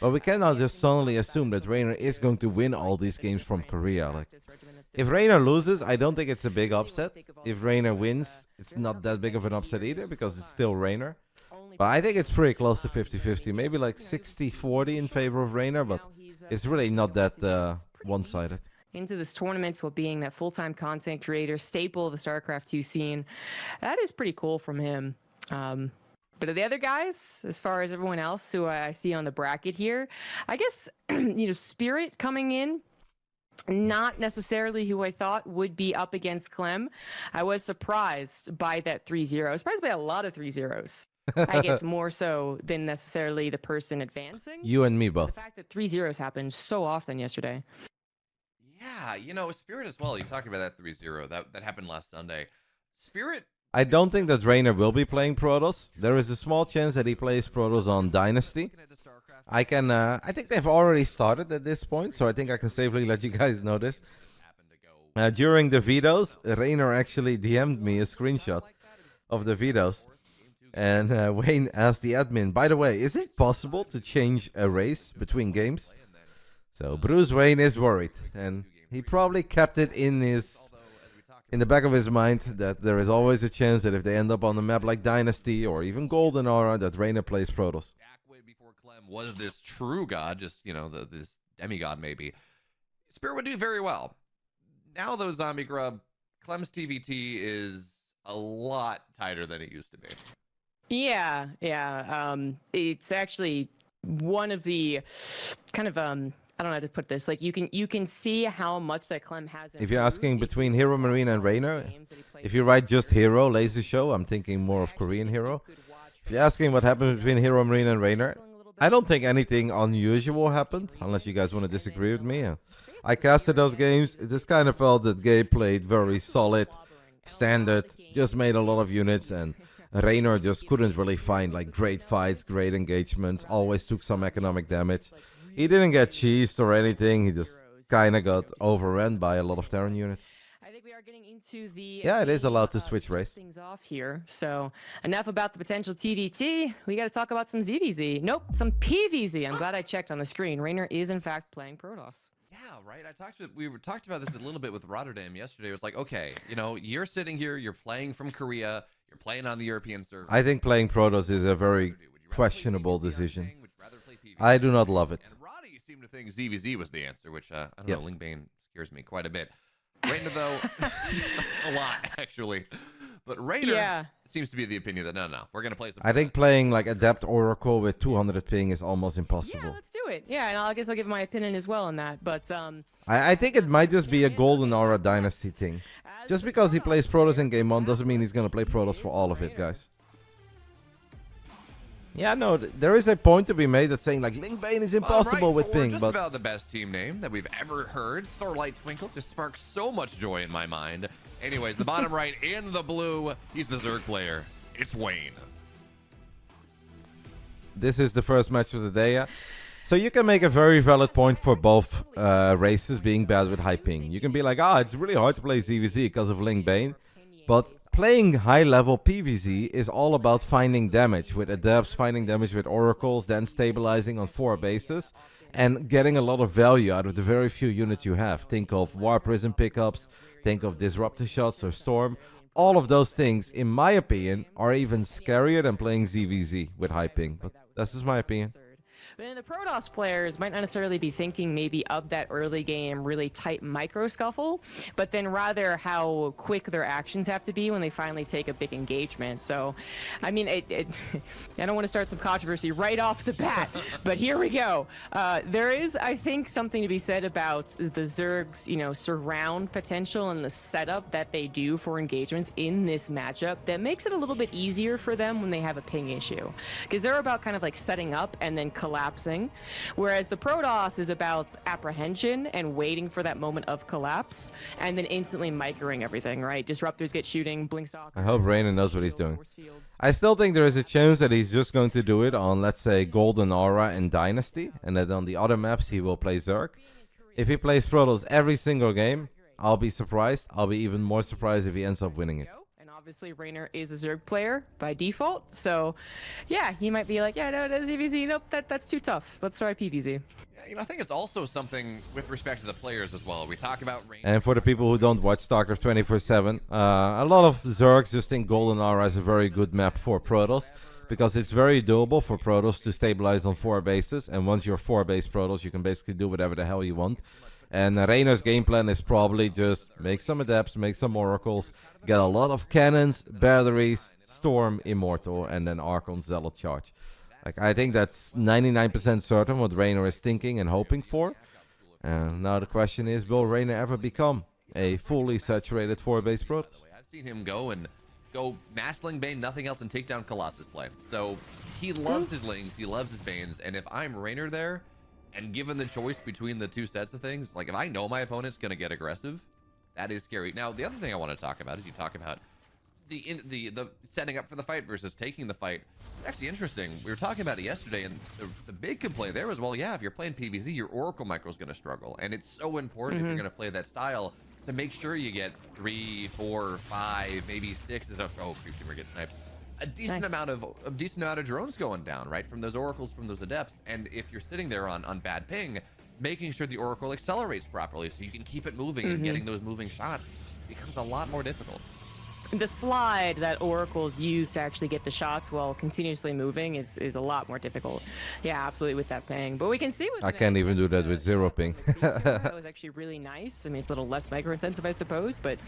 But we cannot just suddenly assume that Reynor is going to win all these games from Korea. Like, if Reynor loses, I don't think it's a big upset. If Reynor wins, it's not that big of an upset either because it's still Reynor. But I think it's pretty close to 50-50. Maybe like 60-40 in favor of Reynor, but it's really not that one-sided. Into this tournament while being that full-time content creator, staple of the StarCraft 2 scene. That is pretty cool from him. But the other guys, as far as everyone else who I see on the bracket here, I guess, Spirit coming in, not necessarily who I thought would be up against Clem. I was surprised by that 3-0. I was surprised by a lot of 3-0s. I guess more so than necessarily the person advancing. You and me both. The fact that 3-0s happened so often yesterday. Yeah, Spirit as well. You talked about that 3-0. That happened last Sunday. Spirit... I don't think that Reynor will be playing Protoss. There is a small chance that he plays Protoss on Dynasty. I think they've already started at this point, so I think I can safely let you guys know this. During the vetoes, Reynor actually DM'd me a screenshot of the vetoes. And Wayne asked the admin, by the way, is it possible to change a race between games? So Bruce Wayne is worried, and he probably kept it in the back of his mind that there is always a chance that if they end up on a map like Dynasty or even Golden Aura, that Reynor plays Protoss. Before Clem was this true god, just this demigod maybe. Spirit would do very well. Now though, Zombie Grub, Clem's TVT is a lot tighter than it used to be. Yeah. It's actually one of the kind of I don't know how to put this. Like you can see how much that Clem has. If you're asking between Hero Marine and Reynor, if you write just Hero Laser Show, I'm thinking more of Korean Hero. If you're asking what happened between Hero Marine and Reynor, I don't think anything unusual happened, unless you guys want to disagree with me. I casted those games. It just kind of felt that Gabe played very solid, standard, just made a lot of units, and Reynor just couldn't really find like great fights, great engagements, always took some economic damage. He didn't get cheesed or anything, he just kind of got overrun by a lot of Terran units. I think we are getting into the... Yeah, it is allowed to switch race. Things off here. So enough about the potential TVT. We got to talk about some ZVZ. Nope, some PVZ. I'm glad I checked on the screen. Reynor is in fact playing Protoss. Yeah, right. We talked about this a little bit with RotterdaM yesterday. It was like, okay, you're sitting here, you're playing from Korea, you're playing on the European server. I think playing Protoss is a very questionable decision. I do not love it. And Roddy seemed to think ZVZ was the answer, which I don't know, Lingbane scares me quite a bit. Reynor, though, a lot, actually. But Reynor seems to be the opinion that, no, we're going to play some... I think playing like Adept Oracle with 200 ping is almost impossible. Yeah, let's do it. Yeah, and I guess I'll give my opinion as well on that. But I think it might just be a Golden Aura Dynasty thing. Just because he plays Protoss in Game 1 doesn't mean he's going to play Protoss for all of it, guys. Yeah, no, there is a point to be made that's saying like Lingbane is impossible with ping, just but about the best team name that we've ever heard. Starlight Twinkle just sparks so much joy in my mind. Anyways, the bottom right in the blue, he's the Zerg player. It's Wayne. This is the first match of the day. Yeah? So you can make a very valid point for both races being bad with high ping. You can be like, it's really hard to play ZVZ because of Lingbane, but playing high-level PvZ is all about finding damage with adepts, finding damage with oracles, then stabilizing on 4 bases, and getting a lot of value out of the very few units you have. Think of War Prison pickups, think of Disruptor shots or Storm. All of those things, in my opinion, are even scarier than playing ZVZ with high ping. But that's just my opinion. But then the Protoss players might not necessarily be thinking maybe of that early game really tight micro scuffle, but then rather how quick their actions have to be when they finally take a big engagement. So, I mean, I don't want to start some controversy right off the bat, but here we go. There is, I think, something to be said about the Zerg's, surround potential and the setup that they do for engagements in this matchup that makes it a little bit easier for them when they have a ping issue. Because they're about kind of like setting up and then collapsing, whereas the Protoss is about apprehension and waiting for that moment of collapse and then instantly microing everything, right? Disruptors get shooting, Blinkstalker. I hope Reynor knows what he's doing. I still think there is a chance that he's just going to do it on, let's say, Golden Aura and Dynasty, and that on the other maps he will play Zerg. If he plays Protoss every single game, I'll be surprised. I'll be even more surprised if he ends up winning it. Obviously, Reynor is a Zerg player by default, so yeah, he might be like, yeah, no, that's ZVZ. Nope, that's too tough. Let's try PVZ. Yeah, I think it's also something with respect to the players as well. We talk about Reynor. And for the people who don't watch StarCraft 24/7, a lot of Zergs just think Golden Aura is a very good map for Protoss, because it's very doable for Protoss to stabilize on 4 bases, and once you're 4 base Protoss, you can basically do whatever the hell you want. And Reynor's game plan is probably just make some Adepts, make some Oracles, get a lot of cannons, batteries, Storm, Immortal, and then Archon, Zealot charge. Like, I think that's 99% certain what Reynor is thinking and hoping for. And now the question is, will Reynor ever become a fully saturated 4-base Protoss? I've seen him go Massling Bane, nothing else, and take down Colossus play. So he loves his Lings, he loves his Banes, and if I'm Reynor there, and given the choice between the two sets of things, like if I know my opponent's going to get aggressive, that is scary. Now, the other thing I want to talk about is you talk about the setting up for the fight versus taking the fight. Actually interesting. We were talking about it yesterday, and the big complaint there was, well, yeah, if you're playing PvZ, your Oracle micro is going to struggle. And it's so important if you're going to play that style to make sure you get 3, 4, 5, maybe 6. Oh, we're getting sniped. A decent amount of drones going down, right, from those Oracles, from those Adepts. And if you're sitting there on bad ping, making sure the Oracle accelerates properly so you can keep it moving and getting those moving shots becomes a lot more difficult. The slide that Oracles use to actually get the shots while continuously moving is a lot more difficult. Yeah, absolutely, with that ping. But we can see with I can't even do that with 0 ping. That was actually really nice. I mean, it's a little less micro intensive, I suppose, but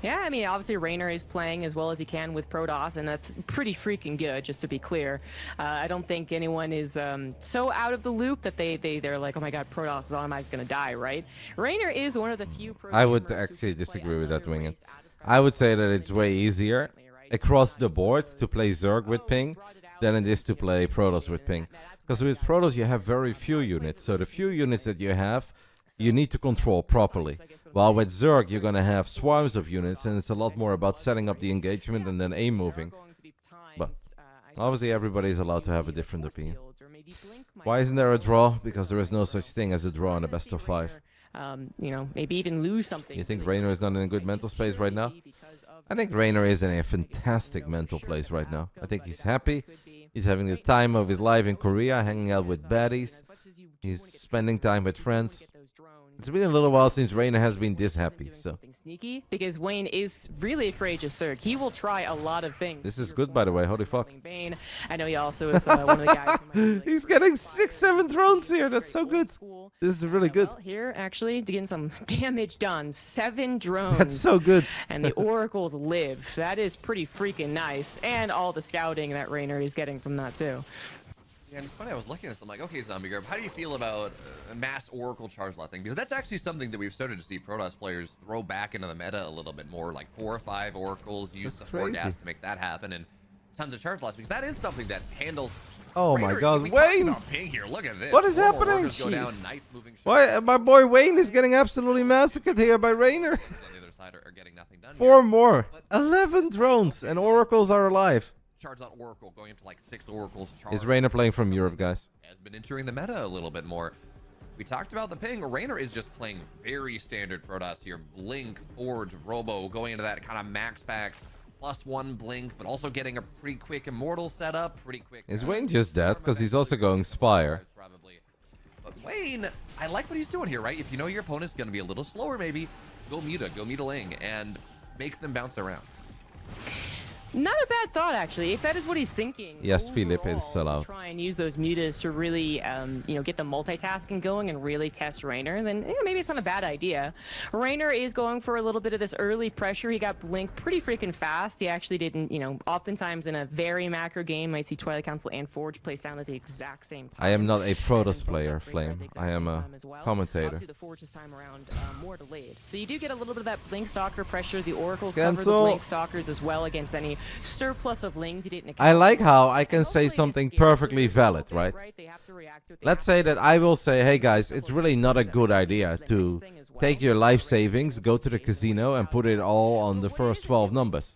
yeah, I mean, obviously Reynor is playing as well as he can with Protoss, and that's pretty freaking good, just to be clear. I don't think anyone is so out of the loop that they're like, oh my god, Protoss is on, am I gonna die, right? Reynor is one of the few pro I would gamers who actually can play disagree with that, other Winged. ways out of I would say that it's way easier across the board to play Zerg with ping than it is to play Protoss with ping. Because with Protoss you have very few units, so the few units that you have, you need to control properly. While with Zerg you're gonna have swarms of units, and it's a lot more about setting up the engagement and then aim moving. But obviously everybody is allowed to have a different opinion. Why isn't there a draw? Because there is no such thing as a draw in a best of 5. You know, maybe even lose something. You think Reynor is not in a good mental space right now? I think Reynor is in a fantastic mental place right now. I think he's happy. He's having the time of his life in Korea, hanging out with baddies. He's spending time with friends. It's been a little while since Reynor has been this happy, so. Sneaky, because Wayne is really a courageous Zerg. He will try a lot of things. This is good, by the way. Holy fuck. Bane. I know he also is one of the guys who might He's getting 6, 7 drones here. That's so good. This is really good. Well, here, actually, getting some damage done. 7 drones. That's so good. And the Oracles live. That is pretty freaking nice. And all the scouting that Reynor is getting from that, too. Yeah, and it's funny, I was looking at this, I'm like, okay, Zombie Grub, how do you feel about mass Oracle charge lot thing? Because that's actually something that we've started to see Protoss players throw back into the meta a little bit more, like 4 or 5 Oracles, use the 4 gas to make that happen, and tons of charge lots, because that is something that handles... Oh my god, we Wayne! Ping here. Look at this. What is 4 more happening? Oracles go down, knife moving Why, my boy Wayne is getting absolutely massacred here by Reynor. on the other side are getting nothing done 4 here. more. 11 drones, and Oracles are alive. Charge on Oracle, going up to like 6 Oracles. Is Reynor playing from Europe, guys? Has been entering the meta a little bit more. We talked about the ping. Reynor is just playing very standard Protoss here. Blink, Forge, Robo, going into that kind of max pack. +1 Blink, but also getting a pretty quick Immortal setup. Pretty quick. Is Wayne just dead? Because he's also going Spire. Probably. But Wayne, I like what he's doing here, right? If you know your opponent's going to be a little slower, maybe, go Muta Ling, and make them bounce around. Not a bad thought, actually, if that is what he's thinking. Yes, Philip is overall, sell out. Try and use those mutas to really, you know, get the multitasking going and really test Reynor, then maybe it's not a bad idea. Reynor is going for a little bit of this early pressure. He got Blink pretty freaking fast. He actually didn't, you know, oftentimes in a very macro game, might see Twilight Council and Forge place down at the exact same time. I am not a Protoss player, Flame. I am a commentator. Obviously, the Forge this time around more delayed. So you do get a little bit of that Blink Stalker pressure. The Oracles cover the Cancel. Blink Stalkers as well against any surplus of Lings you didn't I like how I And can the say lane is something scarce. perfectly There's a little valid, bit, right? They have to react to it. They Let's have say to that I will say, hey guys, it's really not a good idea to take your life savings, go to the casino and put it all on the first 12 numbers.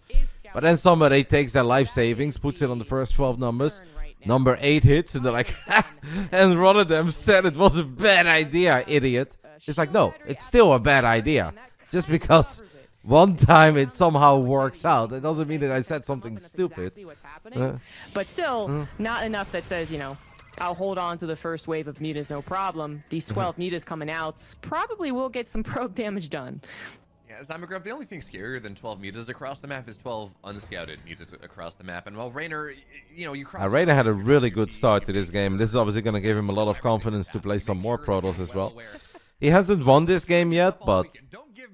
But then somebody takes their life savings, puts it on the first 12 numbers, number 8 hits, and they're like, and RotterdaM said it was a bad idea, idiot. It's like, no, it's still a bad idea. Just because one time it somehow works out. It doesn't mean that I said something That's stupid. exactly what's happening. But still, not enough that says, you know, I'll hold on to the first wave of mutas, no problem. These 12 mutas coming out probably will get some probe damage done. Yeah, Zamagrup, the only thing scarier than 12 mutas across the map is 12 unscouted mutas across the map. And while Reynor, you know, you cross... Reynor had a really good start to this game. This is obviously going to give him a lot of confidence to play some more Protoss as well. He hasn't won this game yet, but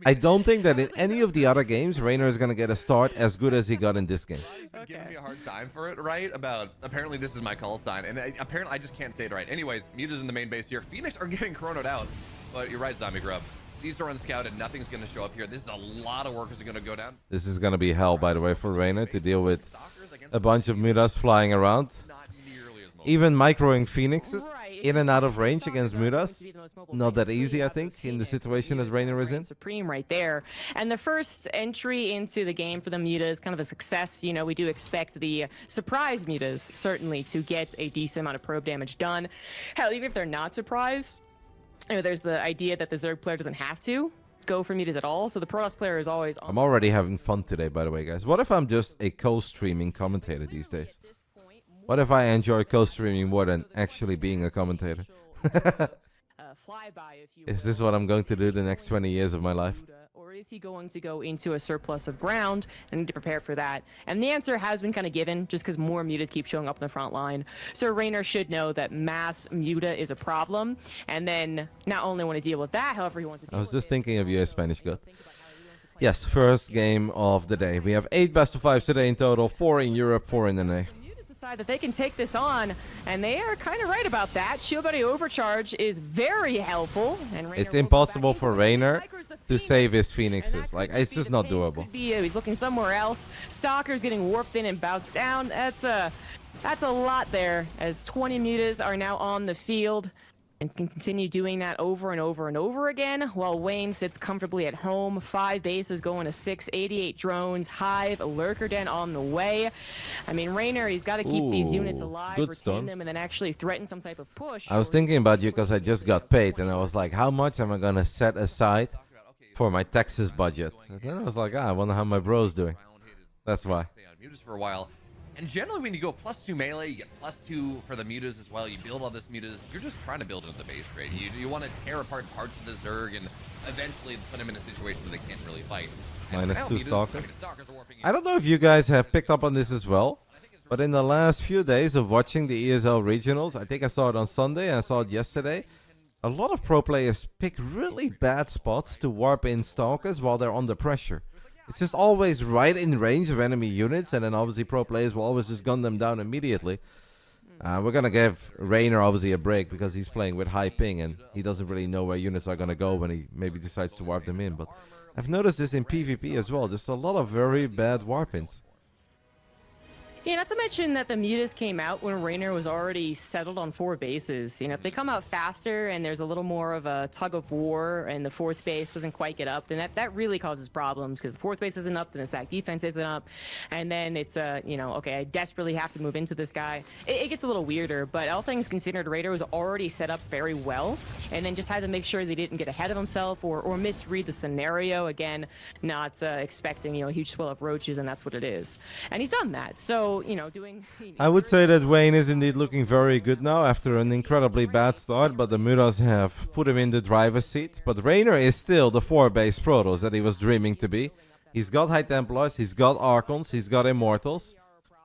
I don't think that in any of the other games, Reynor is going to get a start as good as he got in this game. He's been giving me a hard time for it, right? About, apparently this is my call sign, and apparently I just can't say it right. Anyways, mutas in the main base here. Phoenix are getting chronoed out, but you're right, Zombie Grub. These are unscouted. Nothing's going to show up here. This is a lot of workers are going to go down. This is going to be hell, by the way, for Reynor to deal with a bunch of mutas flying around. Not nearly as mobile. Even microing Phoenixes Right, in and out of range Stalkers against are going mutas. to be the most mobile Not that thing. easy, I Really think, in the Phoenix, situation that mutas Reynor is reign in. supreme right there. And the first entry into the game for the mutas, kind of a success. You know, we do expect the surprise mutas, certainly, to get a decent amount of probe damage done. Hell, even if they're not surprised, you know, there's the idea that the Zerg player doesn't have to go for mutas at all, so the Protoss player is always on. I'm already having fun today, by the way, guys. What if I'm just a co-streaming commentator these days? What if I enjoy co-streaming more than actually being a commentator? Is this what I'm going to do the next 20 years of my life? Or is he going to go into a surplus of ground and need to prepare for that? And the answer has been kind of given just because more mutas keep showing up in the front line. So Reynor should know that mass muta is a problem, and then not only want to deal with that, however he wants to deal I was with just it, thinking of you, also Spanish God. think about how he wants to play Yes, first game of the day. We have 8 best of 5s today in total, 4 in Europe, 4 in the NA. Mutas decide that they can take this on, and they are kind of right about that. Shield Buddy Overcharge is very helpful, and Reynor It's will go impossible back for into it. He Reynor snipers the to save his Phoenix, and Phoenixes. that Like, could it's be just the not thing. doable. Could be, he's looking somewhere else. Stalker's getting warped in and bounced down. That's a lot there, as 20 mutas are now on the field and can continue doing that over and over and over again, while Wayne sits comfortably at home. 5 bases going to 6, 88 drones, Hive, Lurker Den on the way. I mean, Reynor, he's got to keep these units Ooh, alive, good retain stun. them, and then actually threaten some type of push. I was or thinking about you because I just got paid, and I was like, how much am I going to set aside for my Texas budget? And then I was like, I wonder how my bro's doing. That's why. Stay on mutas for a while. And generally, when you go +2 melee, you get +2 for the mutas as well. You build all this mutas. You're just trying to build into the base trade. You want to tear apart parts of the Zerg and eventually put them in a situation where they can't really fight. And Minus now 2 mutas- Stalkers. the Stalkers are warping in. I don't know if you guys have picked up on this as well, but in the last few days of watching the ESL regionals, I think I saw it on Sunday and I saw it yesterday, a lot of pro players pick really bad spots to warp in Stalkers while they're under pressure. It's just always right in range of enemy units, and then obviously pro players will always just gun them down immediately. We're going to give Reynor obviously a break because he's playing with high ping and he doesn't really know where units are going to go when he maybe decides to warp them in. But I've noticed this in PvP as well. Just a lot of very bad warp-ins. Yeah, not to mention that the mutas came out when Reynor was already settled on 4 bases. You know, if they come out faster and there's a little more of a tug of war and the 4th base doesn't quite get up, then that really causes problems because the 4th base isn't up, then the stack defense isn't up, and then it's you know, okay, I desperately have to move into this guy. It gets a little weirder, but all things considered, Reynor was already set up very well, and then just had to make sure they didn't get ahead of himself or misread the scenario. Again, not expecting, you know, a huge swell of roaches, and that's what it is. And he's done that. So, you know, doing... I would say that Wayne is indeed looking very good now after an incredibly bad start, but the Mutas have put him in the driver's seat. But Reynor is still the 4-base Protoss that he was dreaming to be. He's got High Templars, he's got Archons, he's got Immortals.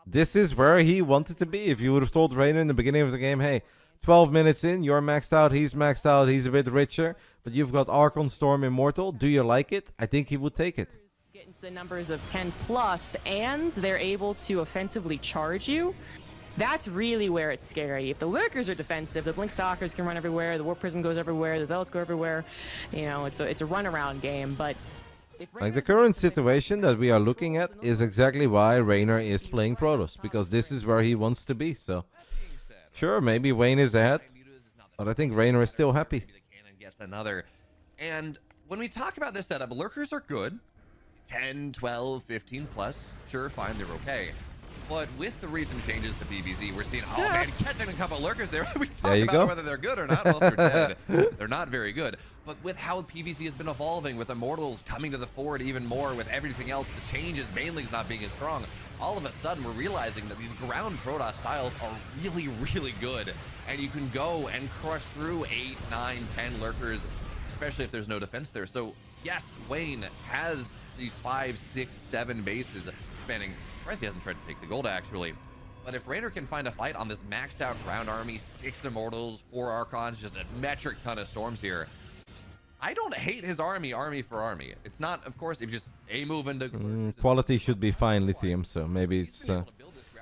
This is where he wanted to be. If you would have told Reynor in the beginning of the game, hey, 12 minutes in, you're maxed out, he's a bit richer, but you've got Archon, Storm, Immortal, do you like it? I think he would take it. Get into the numbers of 10 plus, and they're able to offensively charge you. That's really where it's scary. If the Lurkers are defensive, the Blink Stalkers can run everywhere, the Warp Prism goes everywhere, the Zealots go everywhere. You know, it's a runaround game, but... Like the current situation that we are looking at is exactly why Reynor is playing Protoss, because this is where he wants to be, so... Sure, maybe Wayne is ahead, but I think Reynor is still happy. The cannon gets another. And when we talk about this setup, Lurkers are good. 10, 12, 15 plus, sure, fine, they're okay. But with the recent changes to PvZ, we're seeing, oh man, catching a couple lurkers there. We talk There you about go. whether they're good or not. Well, if they're dead, they're not very good. But with how PvZ has been evolving, with Immortals coming to the forward even more, with everything else, the changes, mainly's not being as strong, all of a sudden we're realizing that these ground Protoss styles are really, really good. And you can go and crush through 8, 9, 10 lurkers, especially if there's no defense there. So yes, Wayne has these 5, 6, 7 bases spanning. Surprised he hasn't tried to take the gold, actually. But if Reynor can find a fight on this maxed out ground army, 6 Immortals, 4 Archons, just a metric ton of Storms here, I don't hate his army for army. It's not, of course, if you just a move into... Quality should be fine, Lithium, so maybe it's...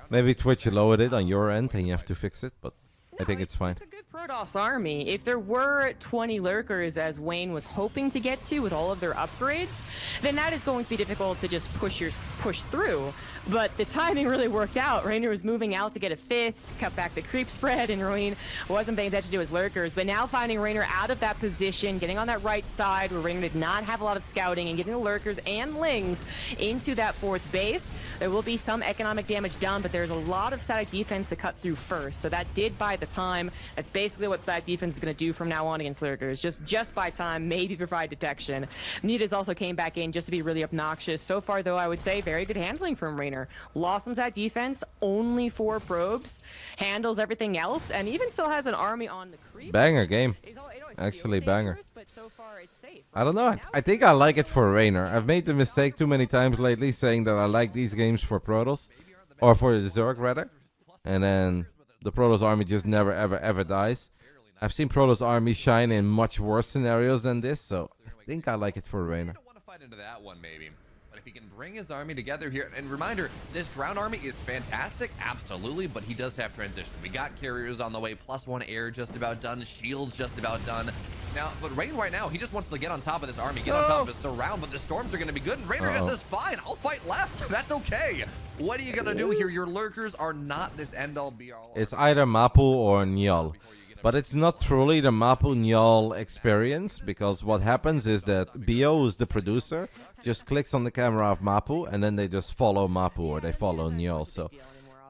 maybe Twitch lowered it on your end and you have to fix it, but I think it's fine. It's a good Protoss army. If there were 20 lurkers, as Wayne was hoping to get to with all of their upgrades, then that is going to be difficult to just push through. But the timing really worked out. Reynor was moving out to get a 5th, cut back the creep spread, and Wayne wasn't paying attention to his lurkers. But now finding Reynor out of that position, getting on that right side where Reynor did not have a lot of scouting, and getting the lurkers and lings into that 4th base, there will be some economic damage done, but there's a lot of static defense to cut through first. So that did buy the time. That's basically what static defense is going to do from now on against lurkers. Just buy time, maybe provide detection. Nita's also came back in just to be really obnoxious. So far, though, I would say very good handling from Reynor. Lost some that defense, only 4 probes, handles everything else, and even still has an army on the creep. Banger game. Actually, banger. But so far it's safe. I don't know. I think I like it for Reynor. I've made the mistake too many times lately saying that I like these games for Protoss, or for the Zerg rather, and then the Protoss army just never ever dies. I've seen Protoss army shine in much worse scenarios than this, so I think I like it for Reynor. I don't want to fight into that one, maybe. But if he can bring his army together here, and reminder, this ground army is fantastic, absolutely, but he does have transition. We got carriers on the way, +1 air just about done, shields just about done. Now, but Reynor right now, he just wants to get on top of this army, get on top of his surround, but the storms are going to be good, and Reynor just says, fine, I'll fight left, that's okay. What are you going to do here? Your lurkers are not this end-all, be-all. It's either Mapu or Nyal. But it's not truly the Mapu Nyal experience, because what happens is that BO, who's the producer, just clicks on the camera of Mapu, and then they just follow Mapu, or they follow Nyal. So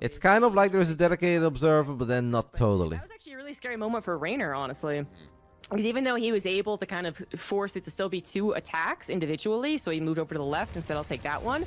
it's kind of like there's a dedicated observer, but then not totally. That was actually a really scary moment for Reynor, honestly. Because even though he was able to kind of force it to still be 2 attacks individually, so he moved over to the left and said, I'll take that one,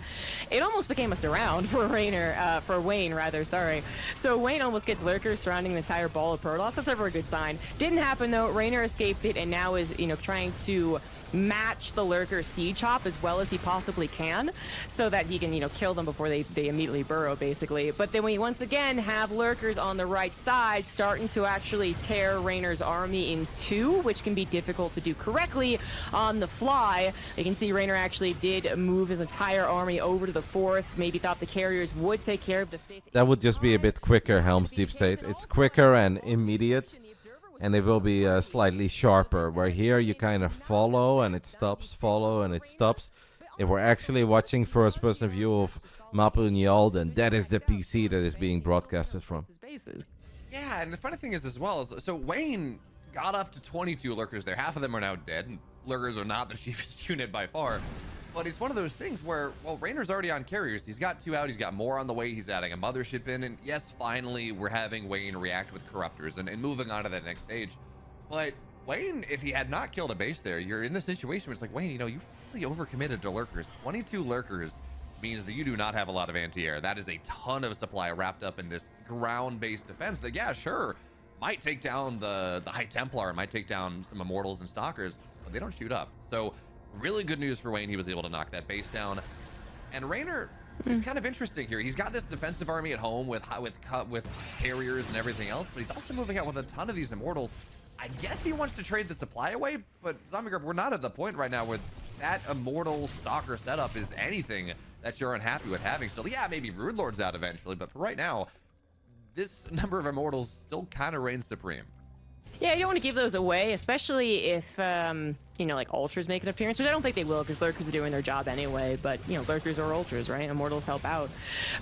it almost became a surround for Wayne, rather, sorry. So Wayne almost gets lurkers surrounding the entire ball of Protoss. That's never a good sign. Didn't happen, though. Reynor escaped it and now is, trying to match the lurker siege hop as well as he possibly can, so that he can, kill them before they immediately burrow, basically. But then we once again have lurkers on the right side starting to actually tear Reynor's army in 2, which can be difficult to do correctly on the fly. You can see Reynor actually did move his entire army over to the 4th, maybe thought the carriers would take care of the 5th. That would just be a bit quicker, Helm's Deep State. It's quicker and immediate, and it will be slightly sharper, where here you kind of follow and it stops, follow and it stops. If we're actually watching first-person view of Mapu Nyal, then that is the PC that is being broadcasted from. Yeah, and the funny thing is as well, so Wayne got up to 22 lurkers there. Half of them are now dead, and lurkers are not the cheapest unit by far. But it's one of those things where, well, Reynor's already on carriers. He's got 2 out. He's got more on the way. He's adding a mothership in. And yes, finally, we're having Wayne react with corruptors and moving on to that next stage. But Wayne, if he had not killed a base there, you're in this situation where it's like, Wayne, you really overcommitted to lurkers. 22 lurkers means that you do not have a lot of anti-air. That is a ton of supply wrapped up in this ground-based defense that, yeah, sure, might take down the High Templar, might take down some Immortals and Stalkers, but they don't shoot up. So really good news for Wayne. He was able to knock that base down. And Reynor is kind of interesting here. He's got this defensive army at home with carriers and everything else, but he's also moving out with a ton of these Immortals. I guess he wants to trade the supply away, but Zombie Grub, we're not at the point right now where that Immortal Stalker setup is anything that you're unhappy with having still. Yeah, maybe Brood Lord's out eventually, but for right now, this number of Immortals still kind of reigns supreme. Yeah, you don't want to give those away, especially if you know, like ultras make an appearance, which I don't think they will because lurkers are doing their job anyway. But you know, lurkers or ultras, right? Immortals help out.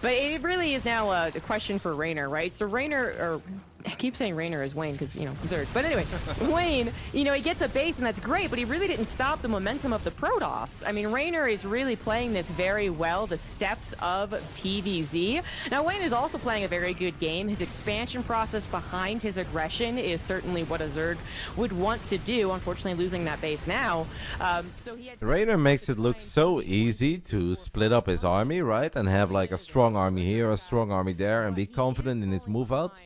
But it really is now a question for Reynor, right? So Reynor, or I keep saying Reynor as Wayne because, you know, Zerg. But anyway, Wayne, you know, he gets a base and that's great, but he really didn't stop the momentum of the Protoss. I mean, Reynor is really playing this very well, the steps of PvZ. Now, Wayne is also playing a very good game. His expansion process behind his aggression is certainly what a Zerg would want to do. Unfortunately, losing that base now. So he had Reynor makes it look so easy to split up his army, right? And have like a strong army here, a strong army there, and be confident in his move outs.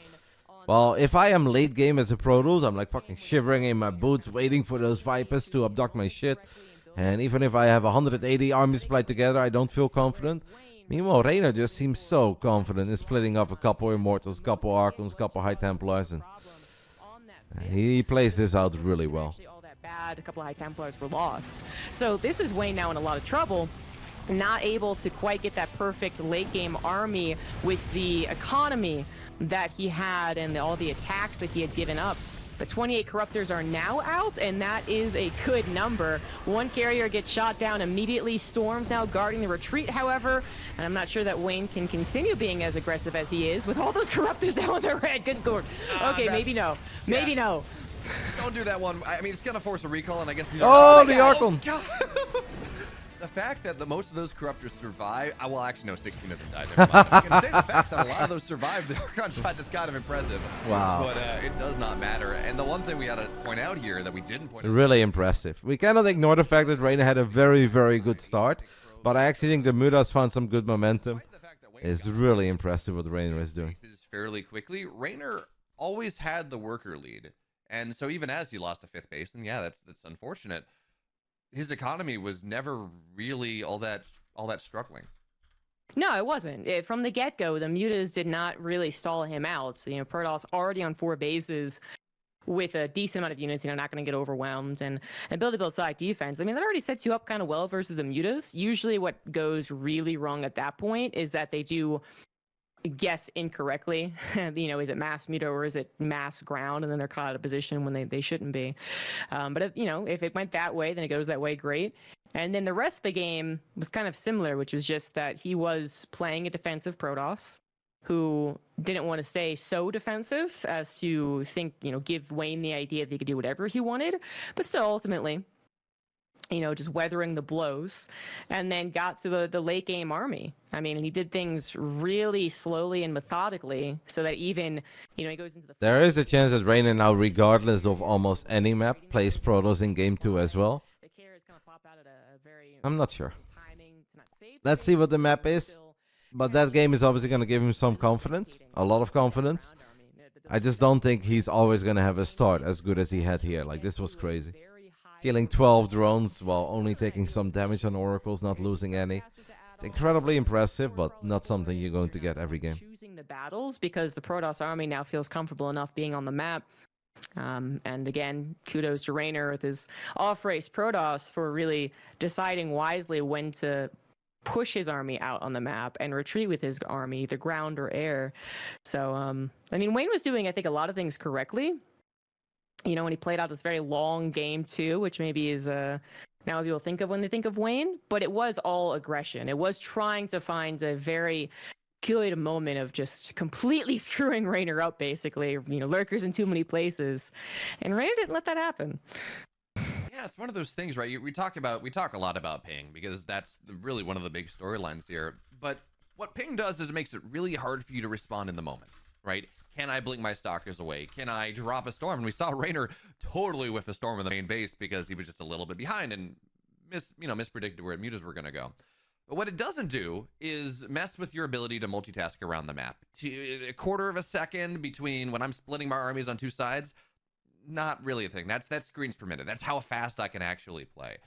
Well, if I am late game as a Protoss, I'm like fucking shivering in my boots, waiting for those Vipers to abduct my shit. And even if I have 180 armies played together, I don't feel confident. Meanwhile, Reynor just seems so confident in splitting up a couple Immortals, couple Archons, couple High Templars, and he plays this out really well. Bad, a couple of High Templars were lost. So this is Wayne now in a lot of trouble, not able to quite get that perfect late game army with the economy that he had and all the attacks that he had given up. But 28 Corruptors are now out, and that is a good number. One carrier gets shot down immediately. Storm's now guarding the retreat, however, and I'm not sure that Wayne can continue being as aggressive as he is with all those Corruptors now on their head. Good lord. Okay, maybe no. Maybe no. Don't do that one. I mean, it's gonna force a recall, and I guess. Oh, the Archon! The fact that most of those Corruptors survive, well, actually, no, 16 of them died. Never mind. I can say the fact that a lot of those survived the Archon shot is kind of impressive. Wow. But it does not matter. And the one thing we got to point out here that we didn't point out. Really impressive. We cannot ignore the fact that Reynor had a very, very good start. But I actually think the Mutas found some good momentum. It's really impressive what Reynor is doing. Fairly quickly. Reynor always had the worker lead. And so even as he lost a 5th base, and yeah, that's unfortunate, his economy was never really all that struggling. No, it wasn't. From the get-go, the Mutas did not really stall him out. So, you know, Protoss already on 4 bases with a decent amount of units, you know, not going to get overwhelmed and build side defense. I mean, that already sets you up kind of well versus the Mutas. Usually what goes really wrong at that point is that they do guess incorrectly. You know, is it mass muta or is it mass ground, and then they're caught out of position when they shouldn't be. But if, you know, if it went that way, then it goes that way, great. And then the rest of the game was kind of similar, which was just that he was playing a defensive Protoss who didn't want to stay so defensive as to think, you know, give Wayne the idea that he could do whatever he wanted, but still ultimately, you know, just weathering the blows, and then got to the late game army. I mean, he did things really slowly and methodically so that even, you know, he goes into the... There is a chance that Reynor now, regardless of almost any map, plays Protoss in game 2 as well. I'm not sure. Let's see what the map is. But that game is obviously going to give him some confidence, a lot of confidence. I just don't think he's always going to have a start as good as he had here. Like, this was crazy. Killing 12 drones while only taking some damage on oracles, not losing any. It's incredibly impressive, but not something you're going to get every game. Choosing the battles because the Protoss army now feels comfortable enough being on the map. And again, kudos to Reynor with his off-race Protoss for really deciding wisely when to push his army out on the map and retreat with his army, either ground or air. So, I mean, Wayne was doing, I think, a lot of things correctly. You know, when he played out this very long game too, which maybe is now people think of when they think of Wayne, but it was all aggression. It was trying to find a very calculated moment of just completely screwing Reynor up, basically. You know, lurkers in too many places, and Reynor didn't let that happen. Yeah, it's one of those things, right? We talk a lot about ping because that's really one of the big storylines here. But what ping does is it makes it really hard for you to respond in the moment, right? Can I blink my stalkers away? Can I drop a storm? And we saw Reynor totally whiff a storm in the main base because he was just a little bit behind and mispredicted where mutas were going to go. But what it doesn't do is mess with your ability to multitask around the map. A quarter of a second between when I'm splitting my armies on 2 sides, not really a thing. That's screens per minute. That's how fast I can actually play.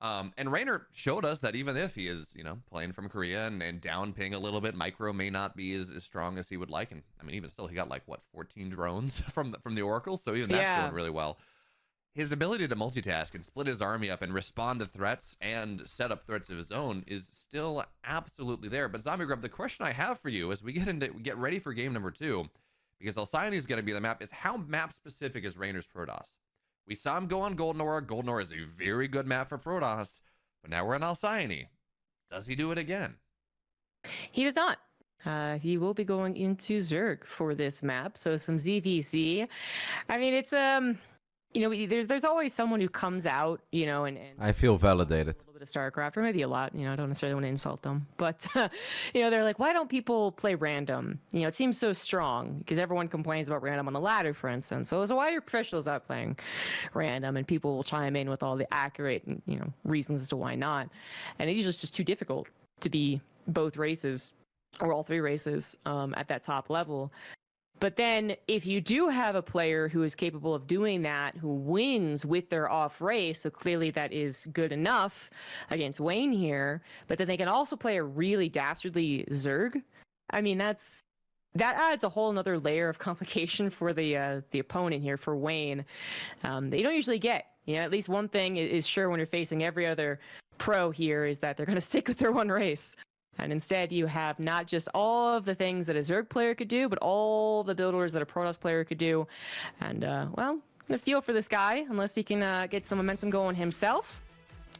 And Reynor showed us that even if he is, you know, playing from Korea and down ping a little bit, micro may not be as strong as he would like. And I mean, even still, he got like what, 14 drones from the Oracle, so even that's doing really well. His ability to multitask and split his army up and respond to threats and set up threats of his own is still absolutely there. But Zombie Grub, the question I have for you as we get ready for game number 2, because Alcyone is going to be the map, is how map specific is Reynor's Protoss? We saw him go on Goldenor. Goldenor is a very good map for Protoss, but now we're in Alcyone. Does he do it again? He does not. He will be going into Zerg for this map, so some ZVZ. I mean, it's you know, there's always someone who comes out, you know, and I feel validated. a little bit of StarCraft, or maybe a lot. You know, I don't necessarily want to insult them, but you know, they're like, why don't people play random? You know, it seems so strong because everyone complains about random on the ladder, for instance. So why are professionals out playing random? And people will chime in with all the accurate, you know, reasons as to why not. And it's just too difficult to be both races or all three races at that top level. But then if you do have a player who is capable of doing that, who wins with their off race, so clearly that is good enough against Wayne here, but then they can also play a really dastardly Zerg. I mean, that adds a whole another layer of complication for the opponent here, for Wayne. They don't usually get. You know, at least one thing is sure when you're facing every other pro here is that they're going to stick with their one race. And instead, you have not just all of the things that a Zerg player could do, but all the build orders that a Protoss player could do. And, well, I'm going to feel for this guy, unless he can get some momentum going himself.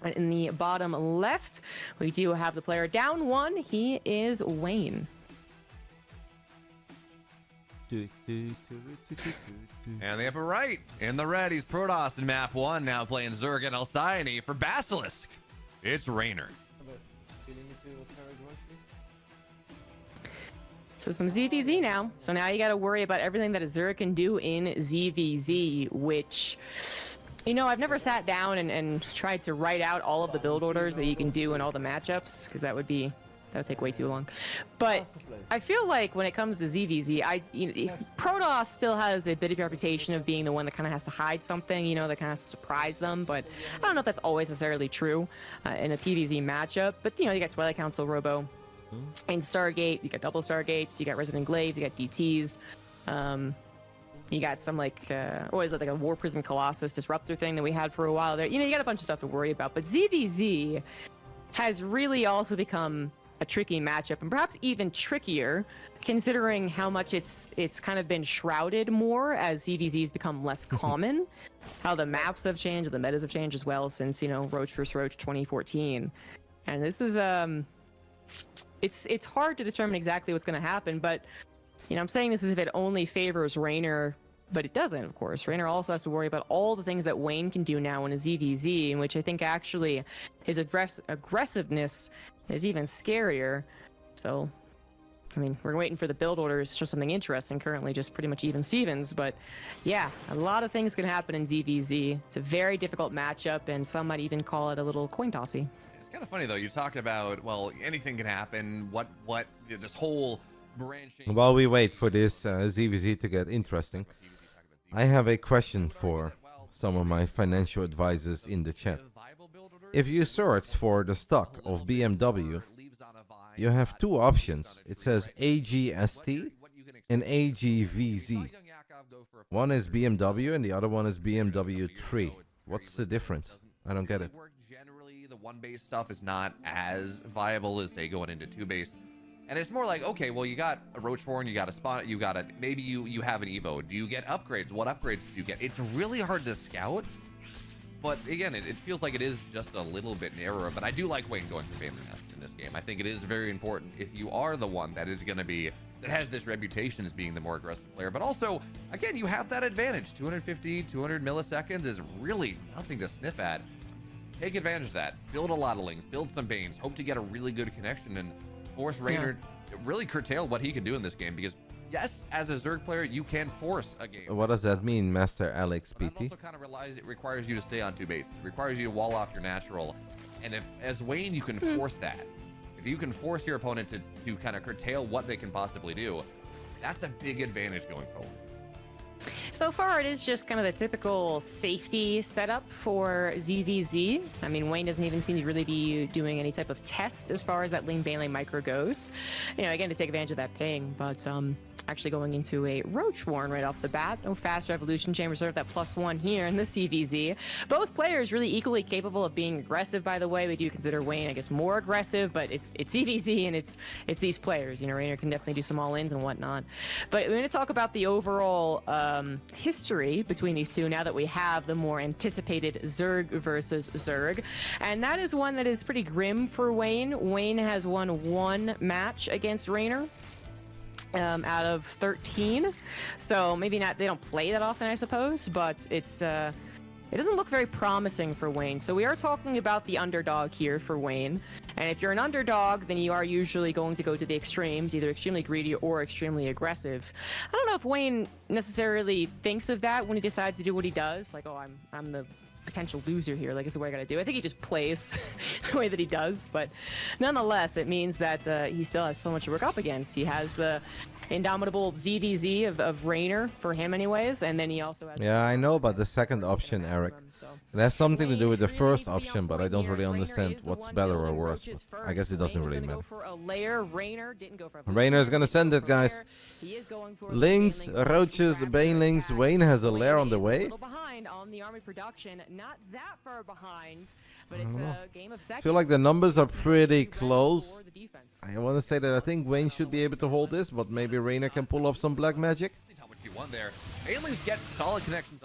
In the bottom left, we do have the player down one. He is Wayne. And the upper right, in the red, he's Protoss in map 1, now playing Zerg and Alcyone. For Basilisk, it's Reynor. So some ZVZ now. So now you got to worry about everything that a Zerg can do in ZVZ, which, you know, I've never sat down and tried to write out all of the build orders that you can do in all the matchups, because that would take way too long. But I feel like when it comes to ZVZ, Protoss still has a bit of a reputation of being the one that kind of has to hide something, you know, that kind of surprise them. But I don't know if that's always necessarily true in a PvZ matchup. But, you know, you got Twilight Council, Robo, and Stargate. You got double Stargates. You got Resident Glaives. You got DTs. You got some what is it, like a War Prism Colossus Disruptor thing that we had for a while there. You know, you got a bunch of stuff to worry about. But ZVZ has really also become a tricky matchup, and perhaps even trickier, considering how much it's kind of been shrouded more as ZVZ's become less common. How the maps have changed, the metas have changed as well since, you know, Roach vs. Roach 2014. And this is it's hard to determine exactly what's going to happen, but, you know, I'm saying this as if it only favors Reynor, but it doesn't, of course. Reynor also has to worry about all the things that Wayne can do now in a ZVZ, in which I think actually his aggressiveness is even scarier. So, I mean, we're waiting for the build orders to show something interesting. Currently just pretty much even Stevens, but yeah, a lot of things can happen in ZVZ. It's a very difficult matchup, and some might even call it a little coin tossy. It's kind of funny though. You talked about, well, anything can happen. What this whole branching. While we wait for this ZVZ to get interesting, I have a question for some of my financial advisors in the chat. If you search for the stock of BMW, you have two options. It says AGST and AGVZ. One is BMW and the other one is BMW 3. What's the difference? I don't get it. Generally, the one base stuff is not as viable as, say, going into two base. And it's more like, okay, well, you got a Roachborn, you got a Spot, you got a, maybe you have an Evo. Do you get upgrades? What upgrades do you get? It's really hard to scout. But again, it feels like it is just a little bit narrower. But I do like Wayne going for Family Nest in this game. I think it is very important if you are the one that is going to be, that has this reputation as being the more aggressive player. But also, again, you have that advantage. 250, 200 milliseconds is really nothing to sniff at. Take advantage of that. Build a lot of links. Build some Banes. Hope to get a really good connection and force Reynor to really curtail what he can do in this game. Because, yes, as a Zerg player, you can force a game. What does that mean, Master Alex But I'm PT? also kind of realize it requires you to stay on two bases. It requires you to wall off your natural. And if, as Wayne, you can force that. If you can force your opponent to kind of curtail what they can possibly do, that's a big advantage going forward. So far, it is just kind of the typical safety setup for ZVZ. I mean, Wayne doesn't even seem to really be doing any type of test as far as that lane Bane lane micro goes. You know, again, to take advantage of that ping. But actually going into a Roach Warren right off the bat. No fast revolution chain reserve, that +1 here in the CVZ. Both players really equally capable of being aggressive, by the way. We do consider Wayne, I guess, more aggressive, but it's CVZ and it's these players. You know, Reynor can definitely do some all-ins and whatnot. But we're going to talk about the overall history between these two now that we have the more anticipated Zerg versus Zerg. And that is one that is pretty grim for Wayne. Wayne has won 1 match against Reynor out of 13. So maybe not, they don't play that often, I suppose, but it's it doesn't look very promising for Wayne. So we are talking about the underdog here for Wayne. And if you're an underdog, then you are usually going to go to the extremes, either extremely greedy or extremely aggressive. I don't know if Wayne necessarily thinks of that when he decides to do what he does. Like, oh, I'm the potential loser here. Like, this is what I gotta do. I think he just plays the way that he does. But nonetheless, it means that he still has so much to work up against. He has the indomitable ZVZ of Reynor for him anyways, and then he also has... Yeah, I know about the second option, Eric. It has something to do with the first option, but I don't really understand what's better or worse. But I guess it doesn't really matter. Reynor is gonna send it, guys. Lynx, Roaches, Banelings. Wayne has a lair on the way. I feel like the numbers are pretty close. I want to say that I think Wayne should be able to hold this, but maybe Reynor can pull off some black magic.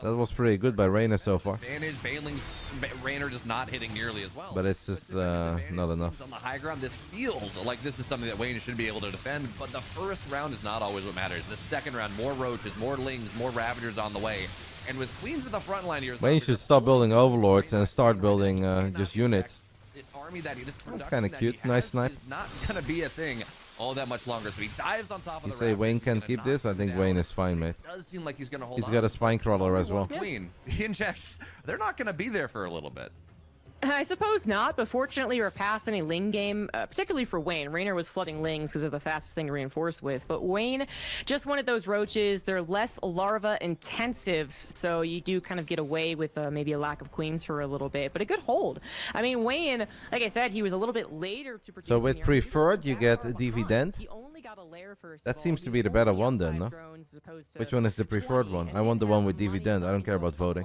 That was pretty good by Reynor so far. Reynor just not hitting nearly as well. But it's just not enough. On the high ground, this feels like this is something that Wayne should be able to defend, but the first round is not always what matters. The second round, more Roaches, more Lings, more Ravagers on the way. And with Queens at the front line here... Wayne should stop building Overlords and start building just units. This army that That's kind of cute. Nice snipe. Is not going to be a thing all that much longer. So he dives on top of you say Wayne can keep this? I think Wayne is fine, mate. Does seem like he's going to hold He's got a spine crawler as well. Queen. He injects. They're not going to be there for a little bit. I suppose not, but fortunately we're past any Ling game, particularly for Wayne. Reynor was flooding Lings because they're the fastest thing to reinforce with, but Wayne just wanted those Roaches. They're less larva intensive, so you do kind of get away with maybe a lack of Queens for a little bit, but a good hold. I mean, Wayne, like I said, he was a little bit later to produce. So with preferred, you get Dividend. That seems to be the better one then, no? Which one is the preferred one? I want the one with Dividend. I don't care about voting.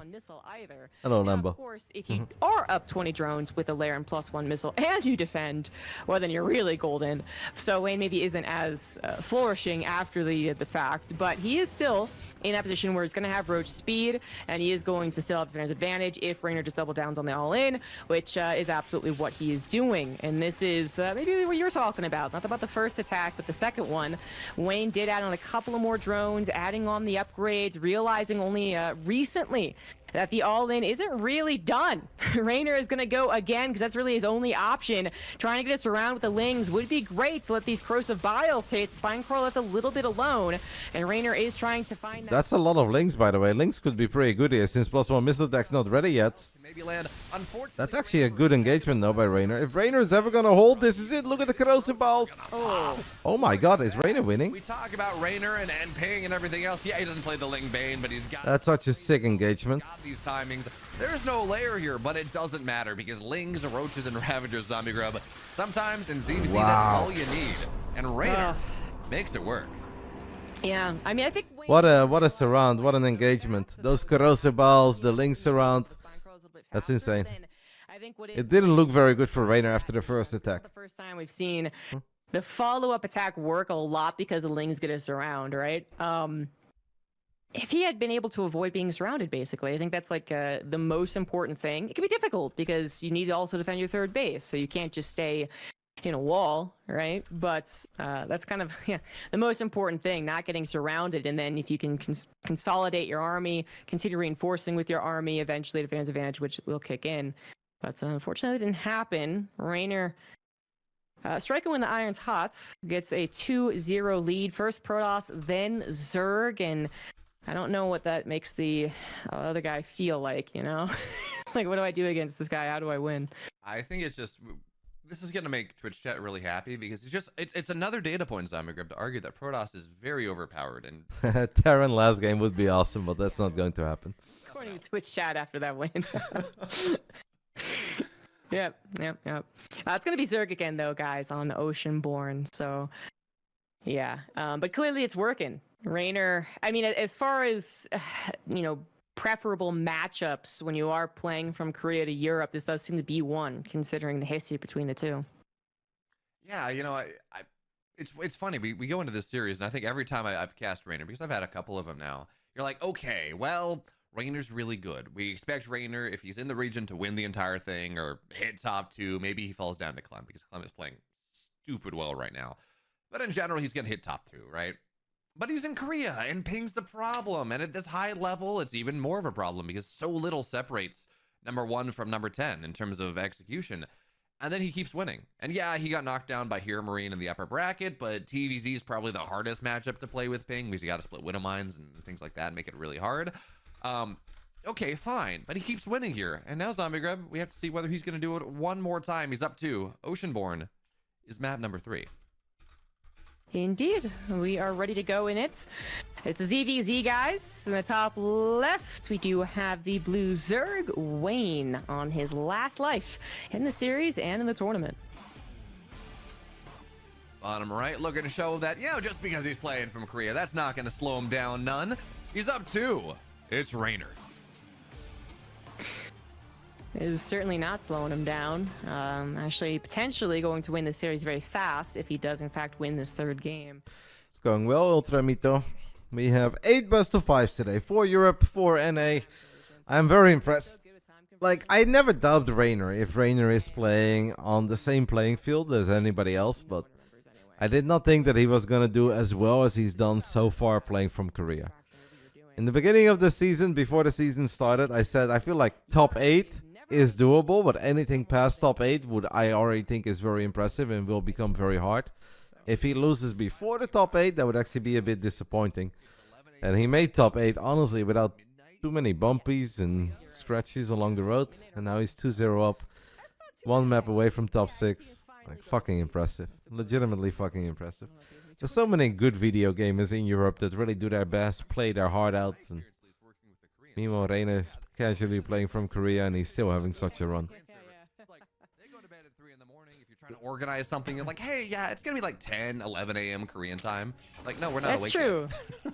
Hello, Lambo. Of course, if you are up 20 drones with a lair and +1 missile and you defend, well, then you're really golden. So Wayne maybe isn't as flourishing after the fact, but he is still in that position where he's going to have Roach speed, and he is going to still have defender's advantage if Reynor just double downs on the all-in, which is absolutely what he is doing. And this is maybe what you're talking about. Not about the first attack, but the second one. Wayne did add on a couple of more drones, adding on the upgrades, realizing only recently that the all-in isn't really done. Reynor is going to go again because that's really his only option. Trying to get us around with the Lings would be great to let these Corrosive Biles hit. Spinecrawl left a little bit alone, and Reynor is trying to find that. That's a lot of Lings, by the way. Lings could be pretty good here since +1 missile deck's not ready yet. Maybe land. That's actually a good engagement though by Reynor. If Reynor is ever going to hold, this is it. Look at the Corrosive Biles. Oh my god, is Reynor winning? We talk about Reynor and ping and everything else. Yeah, he doesn't play the Ling Bane, but he's got... That's such a sick engagement. These timings. There's no layer here, but it doesn't matter because Lings, Roaches, and Ravagers zombie grub sometimes in ZVZ that's all you need, and Reynor makes it work. Yeah, I mean, I think what a surround, what an engagement. Those Corrosive Biles, the Lings surround. That's insane. It didn't look very good for Reynor after the first attack. The first time we've seen the follow-up attack work a lot because the Lings get us around, right? If he had been able to avoid being surrounded, basically, I think that's like the most important thing. It can be difficult because you need to also defend your third base, so you can't just stay in a wall, right? But that's kind of the most important thing, not getting surrounded. And then if you can consolidate your army, continue reinforcing with your army, eventually defender's advantage, which will kick in. But unfortunately, it didn't happen. Raynor striking when the iron's hot, gets a 2-0 lead. First Protoss, then Zerg, and I don't know what that makes the other guy feel like, you know? It's like, what do I do against this guy? How do I win? I think it's just, this is going to make Twitch chat really happy because it's another data point, Zombie-Grub, to argue that Protoss is very overpowered. And Terran last game would be awesome, but that's not going to happen. According to Twitch chat after that win. Yep. It's going to be Zerg again, though, guys, on Oceanborn, so Yeah, but clearly it's working. Reynor, I mean, as far as, preferable matchups when you are playing from Korea to Europe, this does seem to be one, considering the history between the two. Yeah, it's funny. We go into this series, and I think every time I've cast Reynor, because I've had a couple of them now, you're like, okay, well, Raynor's really good. We expect Reynor, if he's in the region, to win the entire thing or hit top 2. Maybe he falls down to Clem, because Clem is playing stupid well right now. But in general, he's going to hit top 2, right? But he's in Korea, and ping's the problem. And at this high level, it's even more of a problem because so little separates number 1 from number 10 in terms of execution. And then he keeps winning. And yeah, he got knocked down by Hero Marine in the upper bracket, but TVZ is probably the hardest matchup to play with ping because you got to split Widow Mines and things like that and make it really hard. Okay, fine. But he keeps winning here. And now Zombie Grub, we have to see whether he's going to do it one more time. He's up 2. Oceanborn is map number 3. Indeed, we are ready to go in it. It's a ZVZ, guys. In the top left, we do have the blue Zerg, Wayne, on his last life in the series and in the tournament. Bottom right, looking to show that, just because he's playing from Korea, that's not going to slow him down none. He's up 2. It's Reynor. It is certainly not slowing him down. Actually, potentially going to win this series very fast if he does, in fact, win this 3rd game. It's going well, Ultramito. We have 8 best of 5s today. 4 Europe, 4 NA. I'm very impressed. Like, I never dubbed Reynor if Reynor is playing on the same playing field as anybody else, but I did not think that he was going to do as well as he's done so far playing from Korea. In the beginning of the season, before the season started, I said I feel like top 8 is doable, but anything past top 8 I already think is very impressive and will become very hard. If he loses before the top 8, that would actually be a bit disappointing. And he made top 8, honestly, without too many bumpies and scratches along the road. And now he's 2-0 up, 1 map away from top 6. Like, fucking impressive. Legitimately fucking impressive. There's so many good video gamers in Europe that really do their best, play their heart out. And meanwhile, Reynor casually playing from Korea, and he's still having such a run. They go to bed at 3 in the morning. If you're trying to organize something, you're like, hey, it's going to be like 10, 11 a.m. Korean time. Like, no, we're not awake. That's true.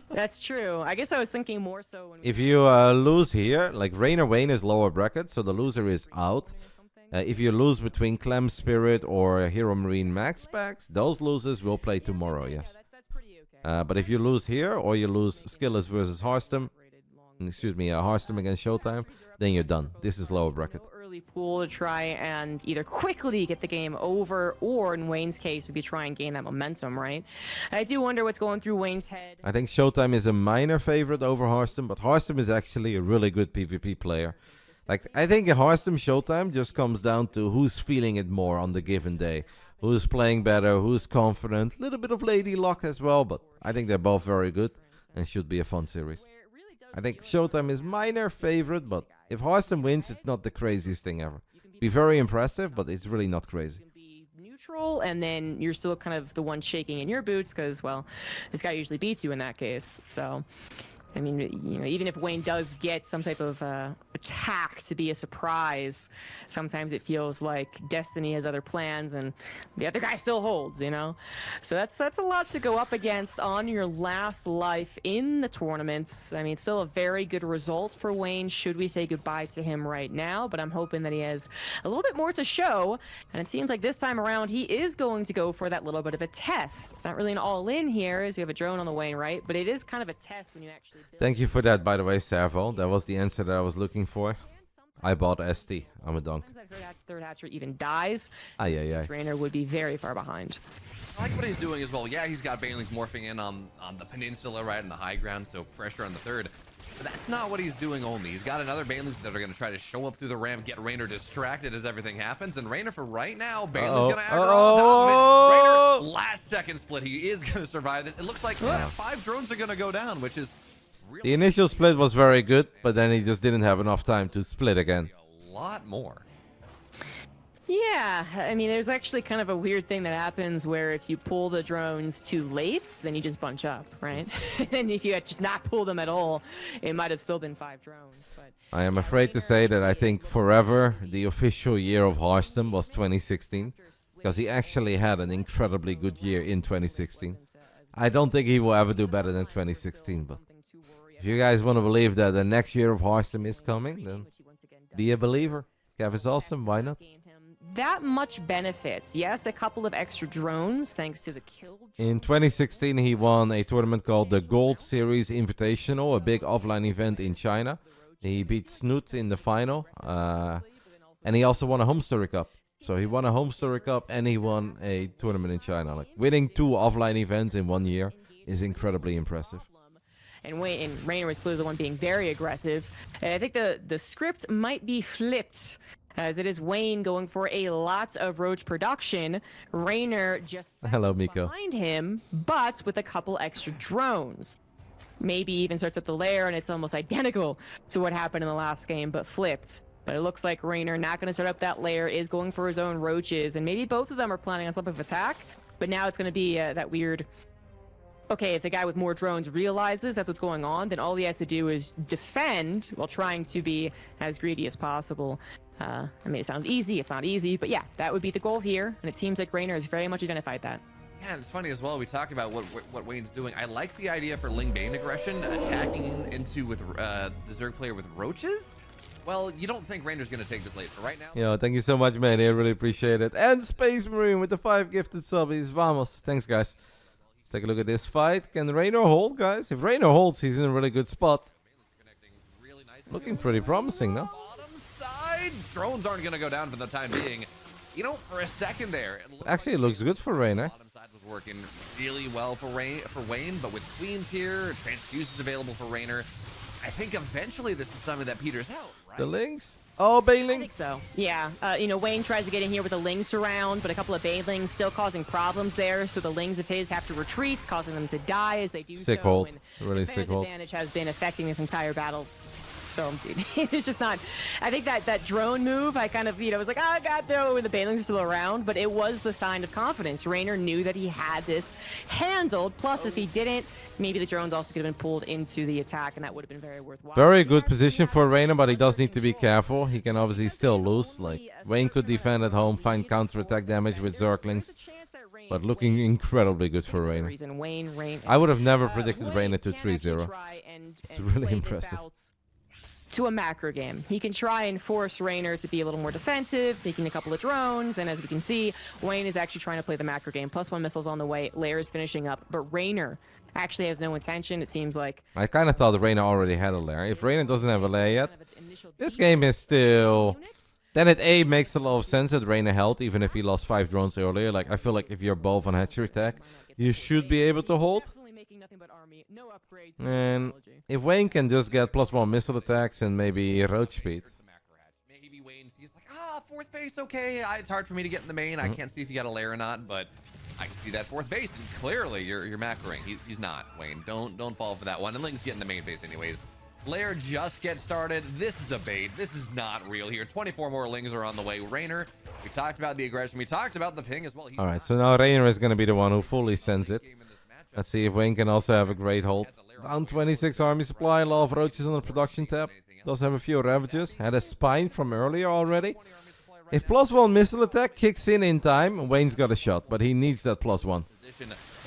That's true. I guess I was thinking more so when if you lose here, like Reynor Wayne is lower bracket, so the loser is out. If you lose between Clem Spirit or Hero Marine Max packs, those losers will play tomorrow, yes. But if you lose here, or you lose Skillers versus Hearthstone, Hearthstone against Showtime, then you're done. This is lower bracket. Early pool to try and either quickly get the game over, or in Wayne's case, maybe try and gain that momentum, right? I do wonder what's going through Wayne's head. I think Showtime is a minor favorite over Hearthstone, but Hearthstone is actually a really good PvP player. Like, I think Hearthstone Showtime just comes down to who's feeling it more on the given day. Who's playing better, who's confident. A little bit of lady luck as well, but I think they're both very good and should be a fun series. I think Showtime is minor favorite, but if Hearthstone wins, it's not the craziest thing ever. Be very impressive, but it's really not crazy. Neutral, and then you're still kind of the one shaking in your boots because, well, this guy usually beats you in that case. So, I mean, even if Wayne does get some type of attack to be a surprise, sometimes it feels like Destiny has other plans and the other guy still holds, So that's a lot to go up against on your last life in the tournaments. I mean, it's still a very good result for Wayne should we say goodbye to him right now, but I'm hoping that he has a little bit more to show, and it seems like this time around he is going to go for that little bit of a test. It's not really an all-in here as we have a drone on the Wayne, right? But it is kind of a test when you actually Thank you for that, by the way, Serral. That was the answer that I was looking for. I bought ST. I'm a donk. Third hatcher even dies. Reynor would be very far behind. I like what he's doing as well. Yeah, he's got Banelings morphing in on the peninsula, right, in the high ground, so pressure on the third. But that's not what he's doing only. He's got another Banelings that are going to try to show up through the ramp, get Reynor distracted as everything happens. And Reynor, for right now, Banelings going to aggro on top of it. Reynor, last second split. He is going to survive this. It looks like 5 drones are going to go down, which is really... The initial split was very good, but then he just didn't have enough time to split again. A lot more. Yeah, I mean, there's actually kind of a weird thing that happens where if you pull the drones too late, then you just bunch up, right? And if you had just not pulled them at all, it might have still been 5 drones. But I am afraid to say that I think forever the official year of Hearthstone was 2016, because he actually had an incredibly good year in 2016. I don't think he will ever do better than 2016. But if you guys want to believe that the next year of Hearthstone is coming, then be a believer. Kev is awesome. Why not? That much benefits. Yes, a couple of extra drones thanks to the kill. In 2016, he won a tournament called the Gold Series Invitational, a big offline event in China. He beat Snoot in the final, and he also won a Home Story Cup. So he won a Home Story Cup and he won a tournament in China. Like, winning 2 offline events in 1 year is incredibly impressive. And Reynor was clearly the one being very aggressive. And I think the script might be flipped, as it is Wayne going for a lot of Roach production. Reynor just behind him, but with a couple extra drones. Maybe even starts up the lair, and it's almost identical to what happened in the last game, but flipped. But it looks like Reynor not going to start up that lair, is going for his own roaches, and maybe both of them are planning on some type of attack. But now it's going to be that weird... Okay, if the guy with more drones realizes that's what's going on, then all he has to do is defend while trying to be as greedy as possible. I mean, it sounds easy. It's not easy, but yeah, that would be the goal here, and it seems like Reynor has very much identified that. Yeah, and it's funny as well. We talk about what Wayne's doing. I like the idea for Ling Bane aggression, attacking into with the Zerg player with roaches. Well, you don't think Reynor's going to take this late, but right now... Yo, thank you so much, man. I really appreciate it. And Space Marine with the 5 gifted subbies. Vamos. Thanks, guys. Let's take a look at this fight. Can Reynor hold, guys? If Reynor holds, he's in a really good spot. Looking pretty promising, no? Bottom side. Drones aren't going to go down for the time being. You know, for a second there... Actually, it looks good for Reynor. Bottom side was working really well for Wayne, but with Queens here, Transfuses available for Reynor, I think eventually this is something that peters out, right? The Lings? Oh, Baneling? I think so. Yeah. You know, Wayne tries to get in here with a Ling surround, but a couple of Banelings still causing problems there. So the Lings of his have to retreat, causing them to die as they do sick so. Hold. And Really sick hold. Advantage has been affecting this entire battle. So it's just not. I think that drone move, I kind of, you know, was like, oh, God, no, the Banelings are still around, but it was the sign of confidence. Reynor knew that he had this handled. Plus, if he didn't, maybe the drones also could have been pulled into the attack, and that would have been very worthwhile. Very good position for Reynor, but he does need to be careful. He can obviously still lose. Like, Wayne could defend at home, find counter-attack damage with Zerglings, but looking incredibly good for Reynor. I would have never predicted Reynor to 3-0. It's really impressive. To a macro game. He can try and force Reynor to be a little more defensive, sneaking a couple of drones, and as we can see, Wayne is actually trying to play the macro game. +1 missiles on the way, lair is finishing up, but Reynor actually has no intention, it seems like. I kind of thought Reynor already had a lair. If Reynor doesn't have a lair yet, this game is still... Then it A makes a lot of sense that Reynor held, even if he lost 5 drones earlier. Like, I feel like if you're both on hatchery attack, you should be able to hold. And if Wayne can just get +1 missile attacks and maybe roach speed. Maybe Wayne's, he's like, fourth base, okay. It's hard for me to get in the main. I can't see if you got a lair or not, but I can see that fourth base, and clearly you're macroing. He's not, Wayne. Don't fall for that one. And Ling's getting the main base anyways. Lair just gets started. This is a bait. This is not real here. 24 more Lings are on the way. Reynor, we talked about the aggression. We talked about the ping as well. All right, so now Reynor is going to be the one who fully sends it. Let's see if Wayne can also have a great hold. Down 26 army supply, a lot of roaches on the production tab. Does have a few ravages. Had a spine from earlier already. If +1 missile attack kicks in time, Wayne's got a shot, but he needs that +1.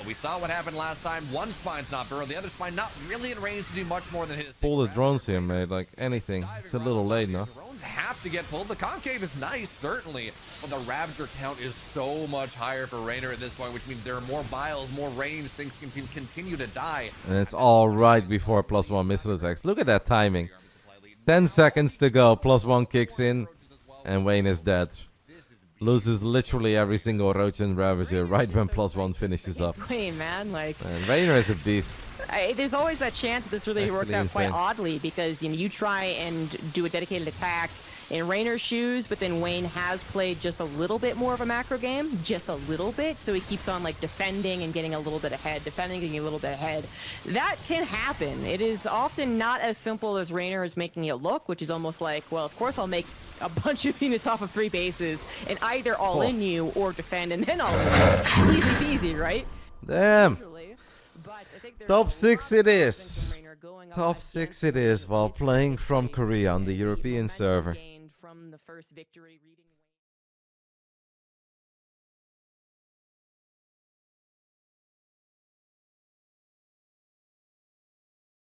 We saw what happened last time. One spine's not burrowed, the other spine not really in range to do much more than hit his. Pull the drones here, mate. Like anything. It's a little late, no? Drones have to get pulled. The concave is nice, certainly, but the Ravager count is so much higher for Reynor at this point, which means there are more vials, more range. Things can continue to die. And it's all right before +1 missile attacks. Look at that timing. 10 seconds to go. +1 kicks in, and Wayne is dead. Loses literally every single roach and ravager right when +1 finishes up. Wayne, man, like. And Reynor is a beast. There's always that chance that this really works out quite oddly, because you try and do a dedicated attack in Reynor's shoes, but then Wayne has played just a little bit more of a macro game, just a little bit, so he keeps on like defending and getting a little bit ahead, defending and getting a little bit ahead. That can happen. It is often not as simple as Reynor is making it look, which is almost like, well, of course I'll make a bunch of units off of 3 bases and either all in you or defend and then all in. Easy peasy, right? Damn. Top 6 it is. Top 6 it is while playing from Korea on the European server. From the first victory reading